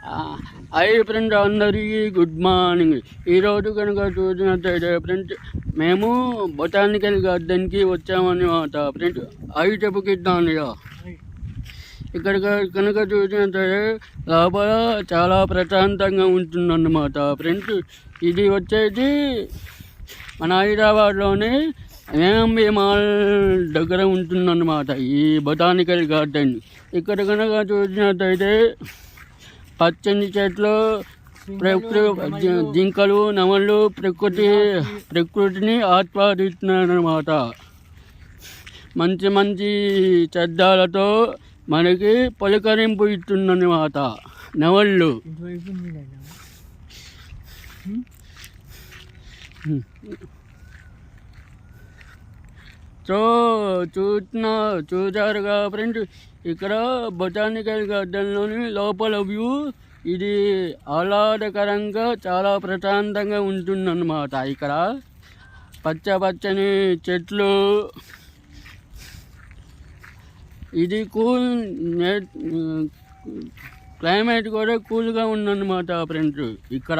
Hi friend, అందరికీ good morning. ఈరోజు కనుక చూసినట్టయితే ఫ్రెండ్, మేము బొటానికల్ గార్డెన్కి వచ్చామన్నమాట ఫ్రెండ్. అవి చెప్పుకిద్దాం. ఇక్కడ కనుక చూసినట్టయితే లోపల చాలా ప్రశాంతంగా ఉంటుందన్నమాట ఫ్రెండ్స్. ఇది వచ్చేసి మన హైదరాబాద్లోని ఏఎంబి మాల్ దగ్గర ఉంటుందన్నమాట ఈ బొటానికల్ గార్డెన్. ఇక్కడ కనుక చూసినట్టయితే పచ్చని చెట్లు, జింకలు, నెమళ్ళు ప్రకృతిని ఆస్వాదిస్తున్నారన్నమాట. మంచి మంచి శబ్దాలతో మనకి పలకరింపు ఇస్తుందన్నమాట నెమళ్ళు. సో చూసారుగా ఫ్రెండ్స్, ఇక్కడ బొటానికల్ గార్డెన్లోని లోపల వ్యూ ఇది ఆహ్లాదకరంగా చాలా ప్రశాంతంగా ఉంటుందన్నమాట. ఇక్కడ పచ్చని చెట్లు, ఇది క్లైమేట్ కూడా కూల్గా ఉందన్నమాట ఫ్రెండ్స్ ఇక్కడ.